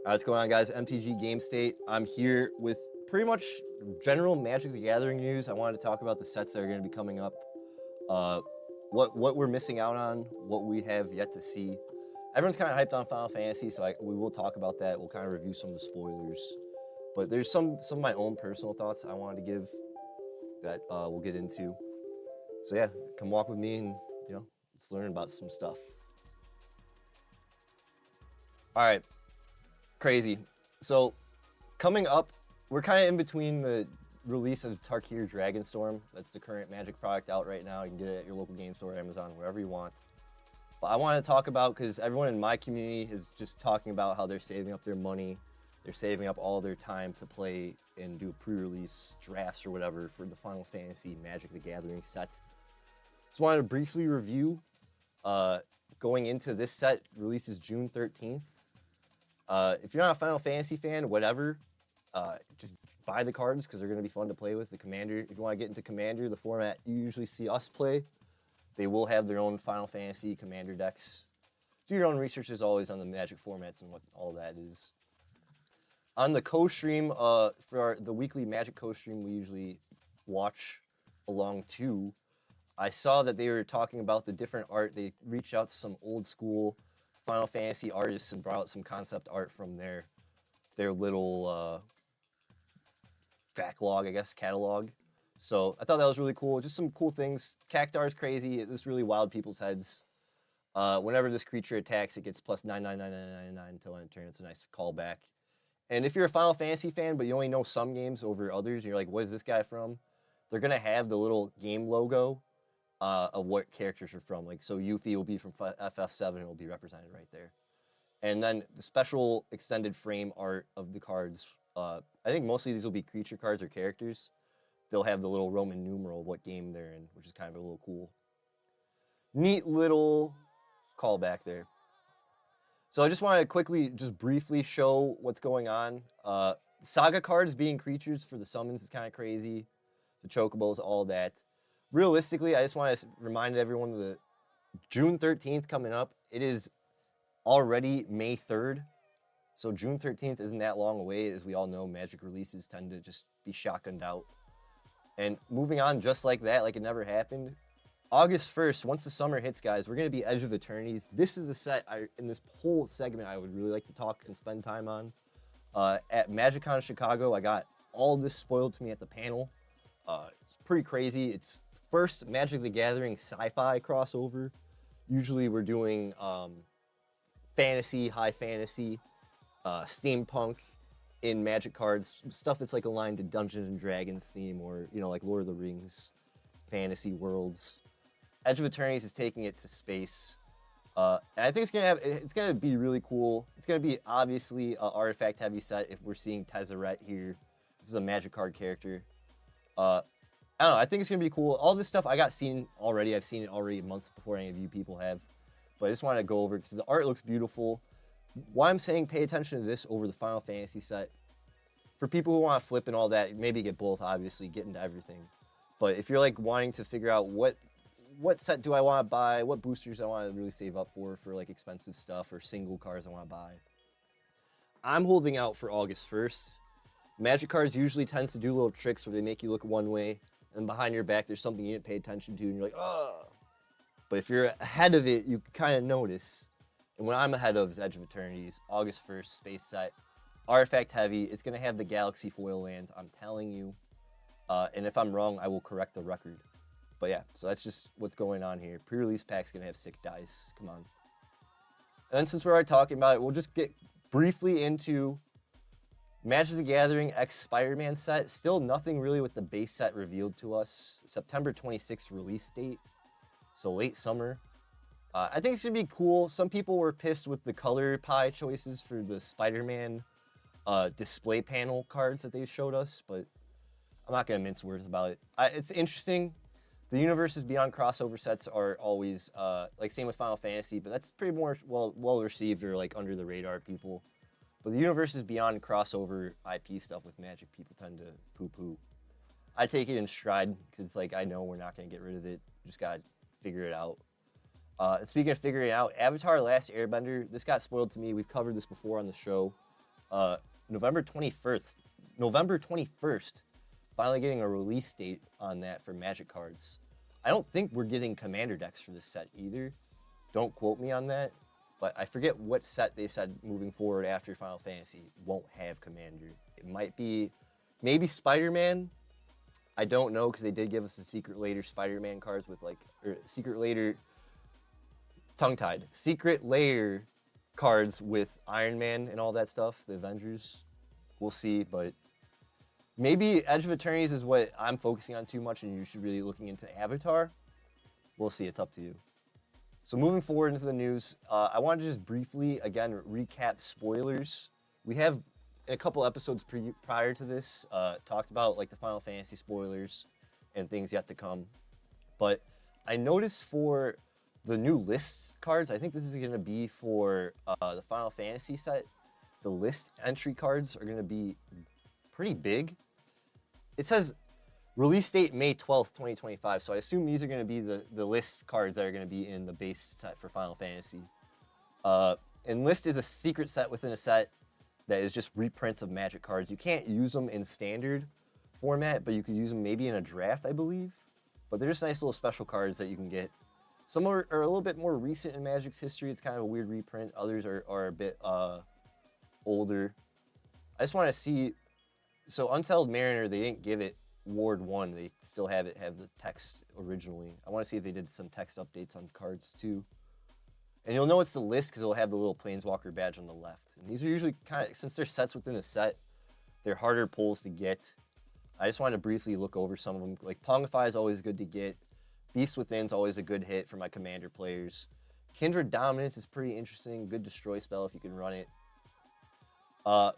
What's going on, guys? MTG GAME STATE. I'm here with pretty much general Magic the Gathering news. I wanted to talk about the sets that are going to be coming up, what we're missing out on, what we have yet to see. Everyone's kind of hyped on Final Fantasy, so we will talk about that. We'll kind of review some of the spoilers. But there's some of my own personal thoughts I wanted to give that we'll get into. So yeah, come walk with me and let's learn about some stuff. All right. Crazy. So, coming up, we're kind of in between the release of Tarkir Dragonstorm. That's the current Magic product out right now. You can get it at your local game store, Amazon, wherever you want. But I want to talk about, because everyone in my community is just talking about how they're saving up their money. They're saving up all their time to play and do pre-release drafts or whatever for the Final Fantasy Magic the Gathering set. Just wanted to briefly review. Going into this set, releases June 13th. If you're not a Final Fantasy fan, whatever, just buy the cards because they're going to be fun to play with. The Commander, if you want to get into Commander, the format you usually see us play, they will have their own Final Fantasy Commander decks. Do your own research as always on the Magic formats and what all that is. On the co-stream, for the weekly Magic co-stream we usually watch along to, I saw that they were talking about the different art. They reached out to some old school Final Fantasy artists and brought out some concept art from their little backlog, I guess, catalog. So I thought that was really cool. Just some cool things. Cactar is crazy. This really wild people's heads. Whenever this creature attacks, it gets plus 99999 until end turn. It's a nice callback. And if you're a Final Fantasy fan, but you only know some games over others, and you're like, what is this guy from? They're going to have the little game logo of what characters are from. Like, so Yuffie will be from FF7, it will be represented right there. And then the special extended frame art of the cards, I think mostly these will be creature cards or characters. They'll have the little Roman numeral of what game they're in, which is kind of a little cool. Neat little callback there. So I just want to quickly, just briefly show what's going on. Saga cards being creatures for the summons is kind of crazy. The chocobos, all that. Realistically, I just want to remind everyone of the June 13th coming up. It is already May 3rd. So June 13th isn't that long away. As we all know, Magic releases tend to just be shotgunned out. And moving on just like that, like it never happened. August 1st, once the summer hits, guys, we're going to be Edge of Eternities. This is the set in this whole segment I would really like to talk and spend time on. At MagicCon Chicago, I got all this spoiled to me at the panel. It's pretty crazy. It's first Magic the Gathering sci-fi crossover. Usually we're doing fantasy, high fantasy, steampunk in Magic cards, stuff that's like aligned to Dungeons and Dragons theme, or like Lord of the Rings fantasy worlds. Edge of Eternities is taking it to space, and I think it's gonna be really cool. It's gonna be obviously an artifact heavy set. If we're seeing Tezzeret here, this is a Magic card character. I don't know. I think it's going to be cool. All this stuff I got seen already. I've seen it already months before any of you people have. But I just wanted to go over it because the art looks beautiful. Why I'm saying pay attention to this over the Final Fantasy set. For people who want to flip and all that, maybe get both, obviously, get into everything. But if you're like wanting to figure out what set do I want to buy, what boosters I want to really save up for like expensive stuff or single cards I want to buy, I'm holding out for August 1st. Magic cards usually tends to do little tricks where they make you look one way, and behind your back there's something you didn't pay attention to, and you're like, oh. But if you're ahead of it, you kind of notice. And what I'm ahead of is Edge of Eternities, August 1st, space set, artifact heavy. It's going to have the Galaxy foil lands, I'm telling you. And if I'm wrong, I will correct the record. But yeah, so that's just what's going on here. Pre-release pack's going to have sick dice. Come on. And then since we're already talking about it, we'll just get briefly into Magic the Gathering X Spider-Man set. Still nothing really with the base set revealed to us. September 26th release date. So late summer. I think it's going to be cool. Some people were pissed with the color pie choices for the Spider-Man display panel cards that they showed us. But I'm not going to mince words about it. It's interesting. The Universes Beyond crossover sets are always, like same with Final Fantasy. But that's pretty more well received or like under the radar people. But the Universes Beyond crossover IP stuff with Magic, people tend to poo-poo. I take it in stride, because it's like, I know we're not going to get rid of it. Just got to figure it out. And speaking of figuring it out, Avatar Last Airbender, this got spoiled to me. We've covered this before on the show. November 21st. November 21st. Finally getting a release date on that for Magic cards. I don't think we're getting Commander decks for this set either. Don't quote me on that. But I forget what set they said moving forward after Final Fantasy won't have Commander. It might be maybe Spider-Man. I don't know because they did give us the Secret Lair Spider-Man cards with like, or Secret Lair, tongue-tied. Secret Lair cards with Iron Man and all that stuff, the Avengers. We'll see, but maybe Edge of Eternities is what I'm focusing on too much and you should really be looking into Avatar. We'll see, it's up to you. So moving forward into the news, I wanted to just briefly, again, recap spoilers. We have, in a couple episodes prior to this, talked about like the Final Fantasy spoilers and things yet to come. But I noticed for the new lists cards, I think this is going to be for the Final Fantasy set, the list entry cards are going to be pretty big. It says release date May 12th, 2025. So I assume these are going to be the list cards that are going to be in the base set for Final Fantasy. And list is a secret set within a set that is just reprints of Magic cards. You can't use them in standard format, but you could use them maybe in a draft, I believe. But they're just nice little special cards that you can get. Some are a little bit more recent in Magic's history. It's kind of a weird reprint. Others are a bit older. I just want to see. So Unsettled Mariner, they didn't give it Ward 1. They still have the text originally. I want to see if they did some text updates on cards too. And you'll know it's the list because it'll have the little Planeswalker badge on the left. And these are usually kind of, since they're sets within a set, they're harder pulls to get. I just wanted to briefly look over some of them. Like Pongify is always good to get. Beast Within is always a good hit for my Commander players. Kindred Dominance is pretty interesting. Good destroy spell if you can run it.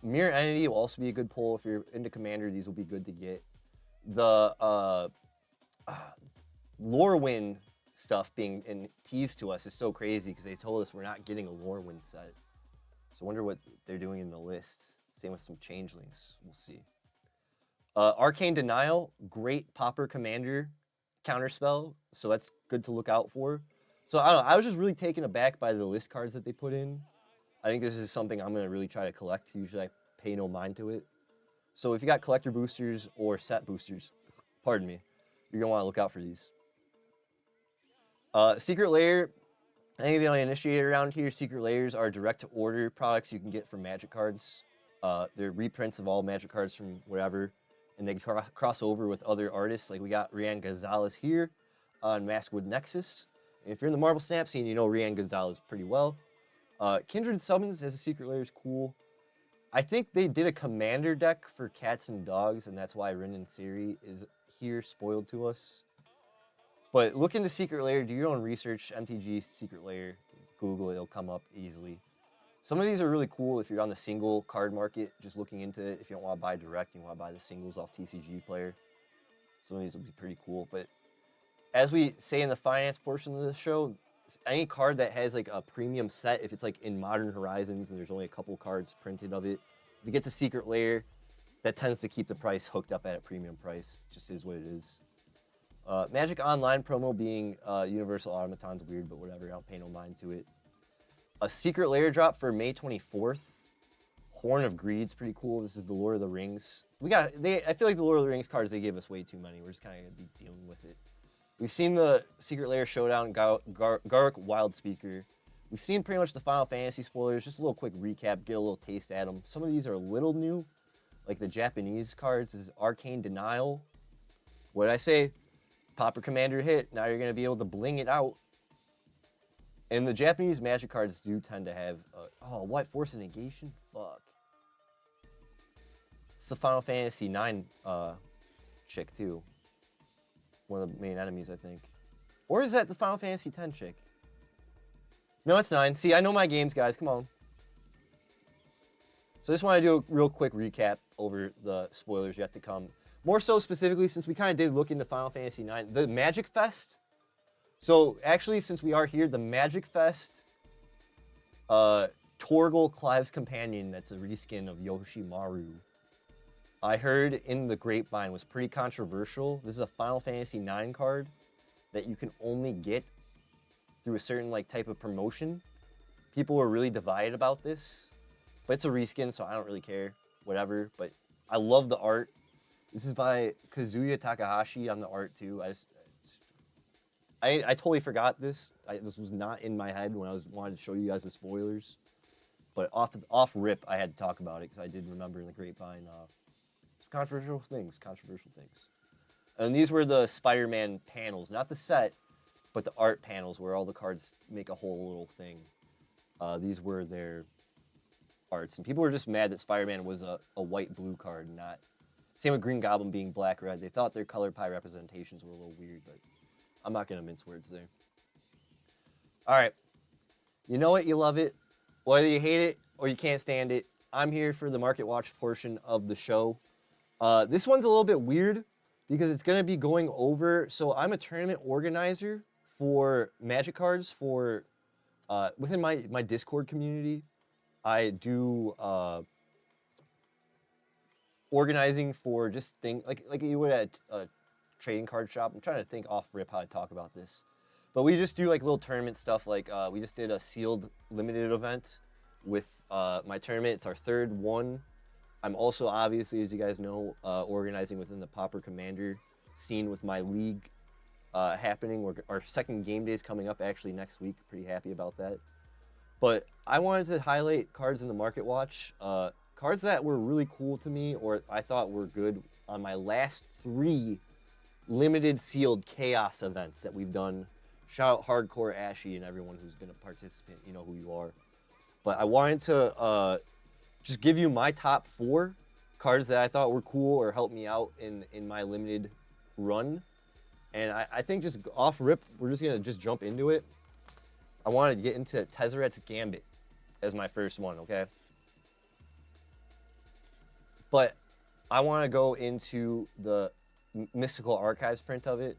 Mirror Entity will also be a good pull. If you're into Commander, these will be good to get. The Lorwyn stuff being teased to us is so crazy because they told us we're not getting a Lorwyn set. So I wonder what they're doing in the list. Same with some Changelings. We'll see. Arcane Denial, great Pauper Commander counterspell. So that's good to look out for. So I don't know. I was just really taken aback by the list cards that they put in. I think this is something I'm going to really try to collect. Usually I pay no mind to it. So if you got collector boosters or set boosters, pardon me, you're going to want to look out for these. Secret Lair, I think the only initiator around here, Secret Lairs are direct-to-order products you can get from Magic cards. They're reprints of all Magic cards from wherever, and they cross over with other artists. Like we got Rian Gonzalez here on Maskwood Nexus. And if you're in the Marvel Snap scene, you know Rian Gonzalez pretty well. Kindred Summons as a Secret Lair is cool. I think they did a Commander deck for Cats and Dogs, and that's why Rin and Siri is here, spoiled to us. But look into Secret Lair, do your own research, MTG Secret Lair, Google it, it'll come up easily. Some of these are really cool if you're on the single card market, just looking into it. If you don't want to buy direct, you want to buy the singles off TCGplayer. Some of these will be pretty cool. But as we say in the finance portion of the show, any card that has like a premium set, if it's like in Modern Horizons and there's only a couple cards printed of it, if it gets a Secret Lair, that tends to keep the price hooked up at a premium price. Just is what it is. Magic Online promo being Universal Automaton's weird, but whatever, I don't pay no mind to it. A Secret Lair drop for May 24th. Horn of Greed's pretty cool. This is the Lord of the Rings. I feel like the Lord of the Rings cards, they gave us way too many. We're just kind of going to be dealing with it. We've seen the Secret Lair Showdown, Garruk Wildspeaker. We've seen pretty much the Final Fantasy spoilers. Just a little quick recap, get a little taste at them. Some of these are a little new, like the Japanese cards. This is Arcane Denial. What did I say? Pauper Commander hit. Now you're going to be able to bling it out. And the Japanese Magic cards do tend to have, what? Force of Negation? Fuck. It's the Final Fantasy 9 chick, too. One of the main enemies, I think. Or is that the Final Fantasy 10 chick? No, it's 9. See, I know my games, guys. Come on. So I just want to do a real quick recap over the spoilers yet to come. More so specifically, since we kind of did look into Final Fantasy 9. The Magic Fest. So, actually, since we are here, the Magic Fest Torgal Clive's Companion, that's a reskin of Yoshimaru, I heard in the grapevine was pretty controversial. This is a Final Fantasy 9 card that you can only get through a certain type of promotion. People were really divided about this. but it's a reskin, so I don't really care. Whatever. But I love the art. This is by Kazuya Takahashi on the art too. I totally forgot this. This was not in my head when I wanted to show you guys the spoilers. But off rip, I had to talk about it because I did remember in the grapevine some controversial things. And these were the Spider-Man panels, not the set, but the art panels where all the cards make a whole little thing. These were their arts, and people were just mad that Spider-Man was a white-blue card, not. Same with Green Goblin being black-red. They thought their color pie representations were a little weird, but I'm not gonna mince words there. All right, you know it, you love it. Whether you hate it or you can't stand it, I'm here for the Market Watch portion of the show. This one's a little bit weird because it's going to be going over. So I'm a tournament organizer for Magic cards for within my Discord community. I do organizing for just things like you would at a trading card shop. I'm trying to think off rip how to talk about this. But we just do like little tournament stuff. Like we just did a sealed limited event with my tournament. It's our third one. I'm also obviously, as you guys know, organizing within the Pauper Commander scene with my league happening. Our second game day is coming up actually next week. Pretty happy about that. But I wanted to highlight cards in the Market Watch. Cards that were really cool to me or I thought were good on my last 3 limited sealed chaos events that we've done. Shout out Hardcore Ashy and everyone who's been a participant. You know who you are. But I wanted to just give you my top 4 cards that I thought were cool or helped me out in my limited run. And I think just off rip, we're just going to just jump into it. I wanted to get into Tezzeret's Gambit as my first one, okay? But I want to go into the Mystical Archives print of it.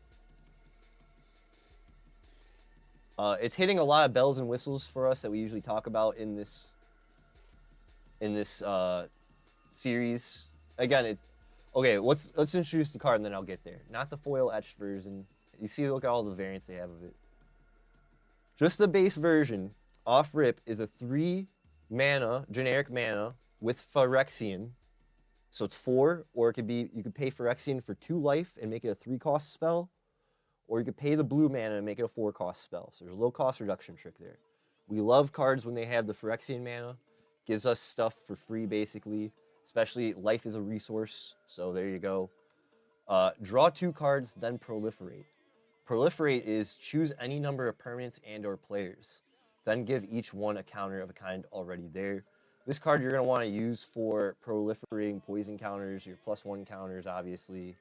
It's hitting a lot of bells and whistles for us that we usually talk about in this series. Again, okay. Let's introduce the card and then I'll get there. Not the foil etched version. You see, look at all the variants they have of it. Just the base version, off rip, is a 3 mana generic mana with Phyrexian. So it's 4, or it could be you could pay Phyrexian for 2 life and make it a 3-cost spell. Or you could pay the blue mana and make it a 4-cost spell. So there's a low cost reduction trick there. We love cards when they have the Phyrexian mana. Gives us stuff for free, basically. Especially life is a resource. So there you go. Draw 2 cards, then proliferate. Proliferate is choose any number of permanents and or players. Then give each one a counter of a kind already there. This card you're going to want to use for proliferating poison counters, your +1 counters, obviously.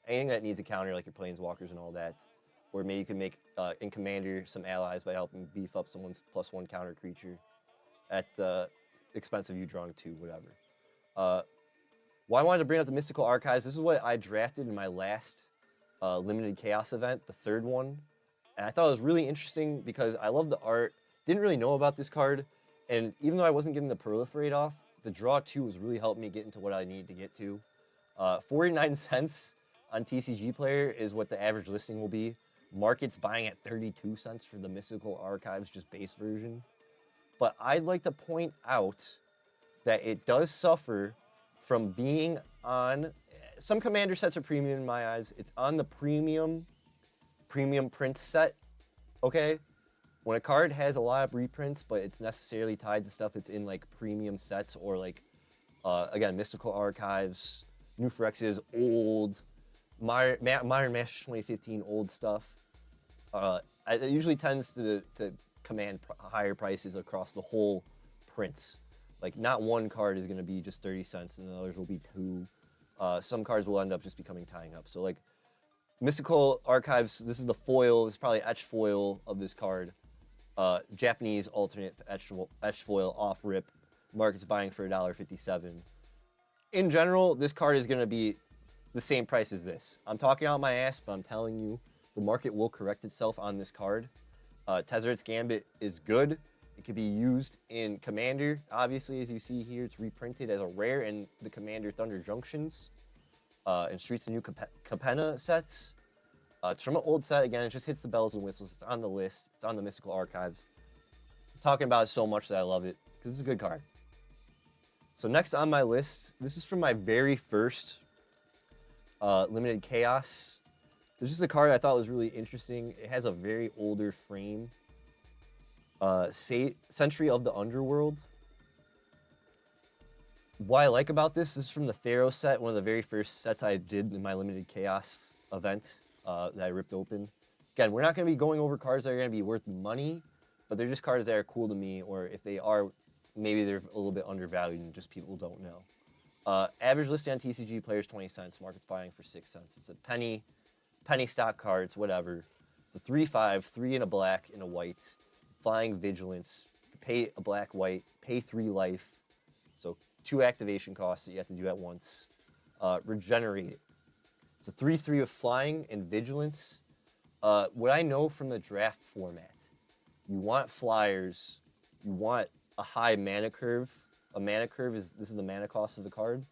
Anything that needs a counter, like your planeswalkers and all that. Or maybe you can make, in Commander, some allies by helping beef up someone's +1 counter creature at the expense of you drawing 2, whatever. Why I wanted to bring up the Mystical Archives, this is what I drafted in my last Limited Chaos event, the 3rd one. And I thought it was really interesting because I love the art. Didn't really know about this card. And even though I wasn't getting the proliferate off, the draw 2 was really helping me get into what I needed to get to. 49 cents on TCGplayer is what the average listing will be. Market's buying at 32 cents for the Mystical Archives, just base version. But I'd like to point out that it does suffer from being on... Some Commander sets are premium in my eyes. It's on the premium print set, okay? When a card has a lot of reprints, but it's necessarily tied to stuff that's in like premium sets or like, again, Mystical Archives, New Phyrexia, old, Modern Masters 2015, old stuff. It usually tends to command higher prices across the whole prints. Like not one card is going to be just 30 cents and the others will be 2. Some cards will end up just becoming tying up. So like Mystical Archives, this is the foil, this is probably etched foil of this card. Japanese alternate etched foil off rip. Market's buying for $1.57. In general, this card is going to be the same price as this. I'm talking out my ass, but I'm telling you, the market will correct itself on this card. Tezzeret's Gambit is good. It can be used in Commander. Obviously, as you see here, it's reprinted as a rare in the Commander Thunder Junctions and Streets of New Capenna sets. It's from an old set. Again, it just hits the bells and whistles. It's on the list. It's on the Mystical Archives. I'm talking about it so much that I love it because it's a good card. So next on my list, this is from my very first Limited Chaos. This is a card I thought was really interesting. It has a very older frame. Century of the Underworld. What I like about this is from the Theros set, one of the very first sets I did in my Limited Chaos event that I ripped open. Again, we're not going to be going over cards that are going to be worth money, but they're just cards that are cool to me, or if they are, maybe they're a little bit undervalued and just people don't know. Average listing on TCGplayer is 20 cents. Market's buying for 6 cents. It's a penny stock cards, whatever. It's a 3/5, 3 and a black and a white. Flying Vigilance. Pay a black, white, pay 3 life. So 2 activation costs that you have to do at once. Regenerate it. It's a 3/3 with flying and vigilance. What I know from the draft format, you want flyers, you want a high mana curve. A mana curve is the mana cost of the card.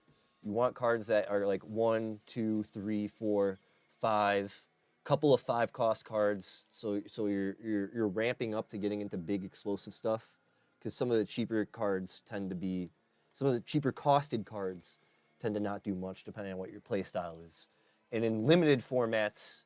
You want cards that are like 1, 2, 3, 4, 5, couple of 5 cost cards. So you're ramping up to getting into big explosive stuff, because some of the cheaper cards tend to be, some of the cheaper costed cards tend to not do much depending on what your play style is. And in limited formats,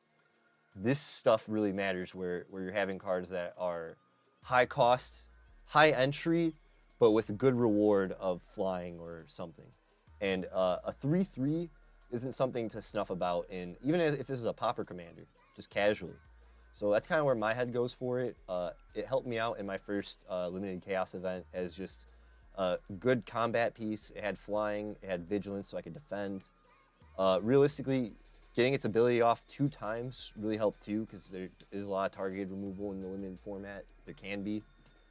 this stuff really matters, where you're having cards that are high cost, high entry, but with a good reward of flying or something. And a 3/3 isn't something to snuff about, in even if this is a Pauper Commander, just casually. So that's kind of where my head goes for it. It helped me out in my first Limited Chaos event as just a good combat piece. It had flying, it had vigilance, so I could defend. Realistically, getting its ability off 2 times really helped too, because there is a lot of targeted removal in the limited format. There can be.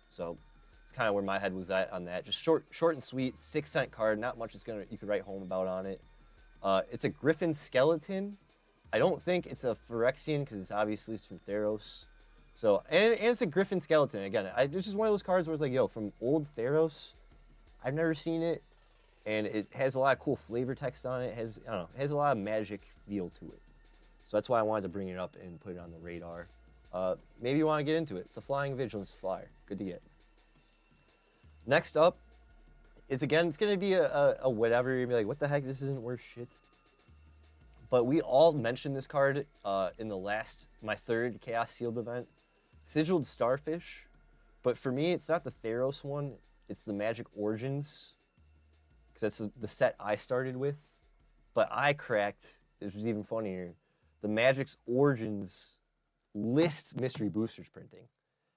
So it's kind of where my head was at on that. Just short and sweet, 6-cent card. Not much you could write home about on it. It's a Griffin Skeleton. I don't think it's a Phyrexian, because it's obviously from Theros. So, and it's a Griffin Skeleton. Again, it's just one of those cards where it's like, yo, from old Theros, I've never seen it. And it has a lot of cool flavor text on it. It has, I don't know, it has a lot of magic feel to it. So that's why I wanted to bring it up and put it on the radar. Maybe you want to get into it. It's a Flying Vigilance flyer. Good to get. Next up is, again, it's going to be a whatever. You're going to be like, what the heck? This isn't worth shit. But we all mentioned this card in my third Chaos Sealed event. Sigiled Starfish. But for me, it's not the Theros one. It's the Magic Origins, because that's the set I started with. But I cracked, which was even funnier, the Magic's Origins list mystery boosters printing.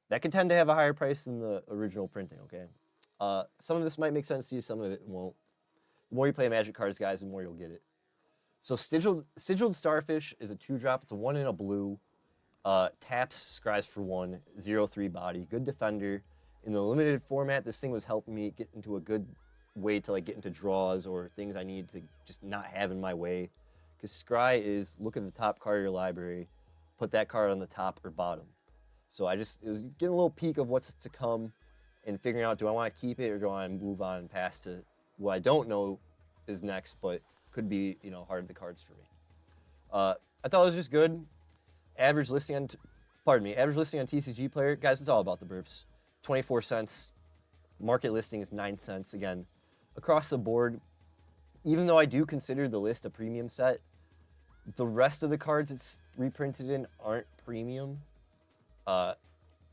That could tend to have a higher price than the original printing, okay? Some of this might make sense to you, some of it won't. The more you play Magic cards, guys, the more you'll get it. So Sigiled Starfish is a 2-drop. It's a 1 and a blue. Taps, scries for 1, 0/3 body. Good defender. In the limited format, this thing was helping me get into a good way to like get into draws or things I need to just not have in my way. Because scry is look at the top card of your library, put that card on the top or bottom. So it was getting a little peek of what's to come and figuring out, do I want to keep it or do I want to move on and pass to what I don't know is next, but could be, heart of the cards for me. I thought it was just good. Average listing on TCGplayer. Guys, it's all about the burps. 24 cents. Market listing is 9 cents. Again, across the board, even though I do consider the list a premium set, the rest of the cards it's reprinted in aren't premium.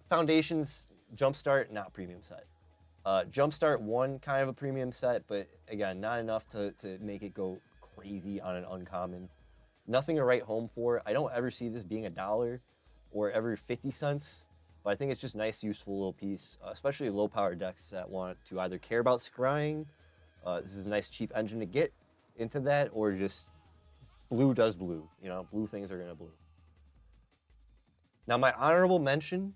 Foundations, Jumpstart, not premium set. Jumpstart 1, kind of a premium set, but again, not enough to make it go crazy on an uncommon. Nothing to write home for. I don't ever see this being $1 or ever 50 cents, but I think it's just a nice, useful little piece, especially low-power decks that want to either care about scrying. This is a nice, cheap engine to get into that, or just blue does blue. Blue things are going to blue. Now, my honorable mention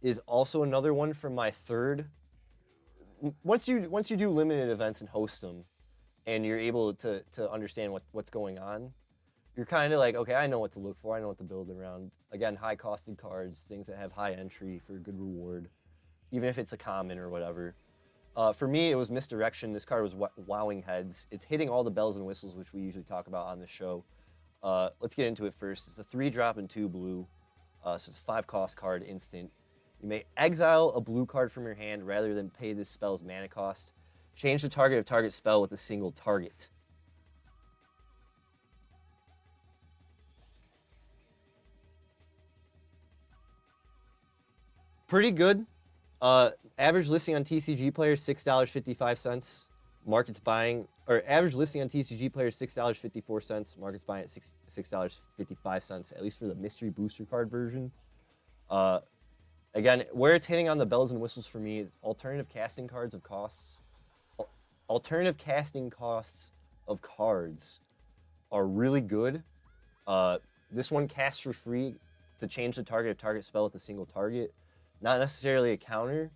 is also another one from my third. Once you do limited events and host them, and you're able to understand what's going on, you're kind of like, okay, I know what to look for. I know what to build around. Again, high-costed cards, things that have high entry for a good reward, even if it's a common or whatever. For me, it was Misdirection. This card was wowing heads. It's hitting all the bells and whistles, which we usually talk about on the show. Let's get into it first. It's a 3-drop and 2 blue. So it's a 5-cost card, instant. You may exile a blue card from your hand rather than pay this spell's mana cost. Change the target of target spell with a single target. Pretty good. Average listing on TCGplayer $6.55. Market's buying, or average listing on TCGplayer $6.54. Market's buying at $6.55, at least for the mystery booster card version. Again, where it's hitting on the bells and whistles for me is alternative casting cards of costs. Alternative casting costs of cards are really good. This one casts for free to change the target of target spell with a single target. Not necessarily a counter,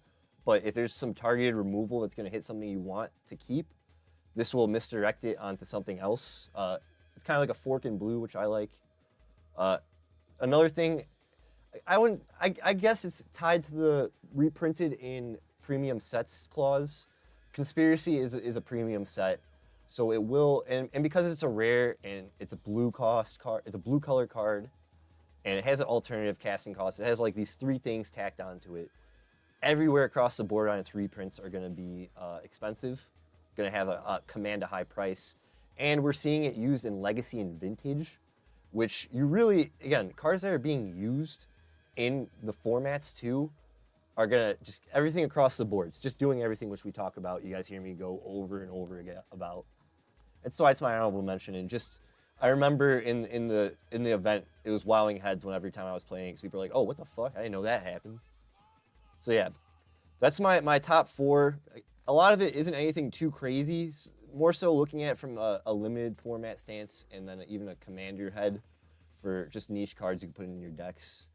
but if there's some targeted removal that's going to hit something you want to keep, this will misdirect it onto something else. It's kind of like a fork in blue, which I like. Another thing, I guess it's tied to the reprinted in premium sets clause. Conspiracy is a premium set, so it will, and because it's a rare and it's a blue cost card, it's a blue color card, and it has an alternative casting cost. It has like these 3 things tacked onto it. Everywhere across the board on its reprints are going to be expensive, going to have command a high price, and we're seeing it used in Legacy and Vintage, which you really, again, cards that are being used in the formats too are going to just everything across the board. It's just doing everything which we talk about. You guys hear me go over and over again about. And so it's my honorable mention. And just I remember in the event, it was wilding heads when every time I was playing, because people were like, "Oh, what the fuck? I didn't know that happened." So yeah, that's my top 4. A lot of it isn't anything too crazy. More so looking at it from a limited format stance, and then even a commander head for just niche cards you can put in your decks.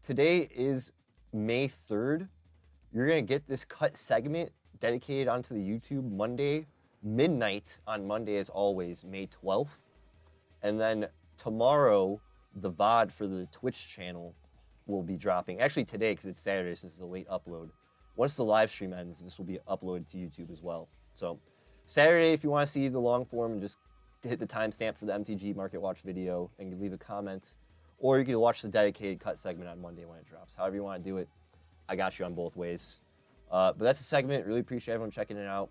Today is May 3rd. You're gonna get this cut segment dedicated onto the YouTube Monday, midnight on Monday as always, May 12th. And then tomorrow, the VOD for the Twitch channel will be dropping. Actually today, because it's Saturday, since it's a late upload. Once the live stream ends, this will be uploaded to YouTube as well. So Saturday, if you want to see the long form, and just hit the timestamp for the MTG Market Watch video and leave a comment. Or you can watch the dedicated cut segment on Monday when it drops. However you want to do it, I got you on both ways. But that's a segment. Really appreciate everyone checking it out.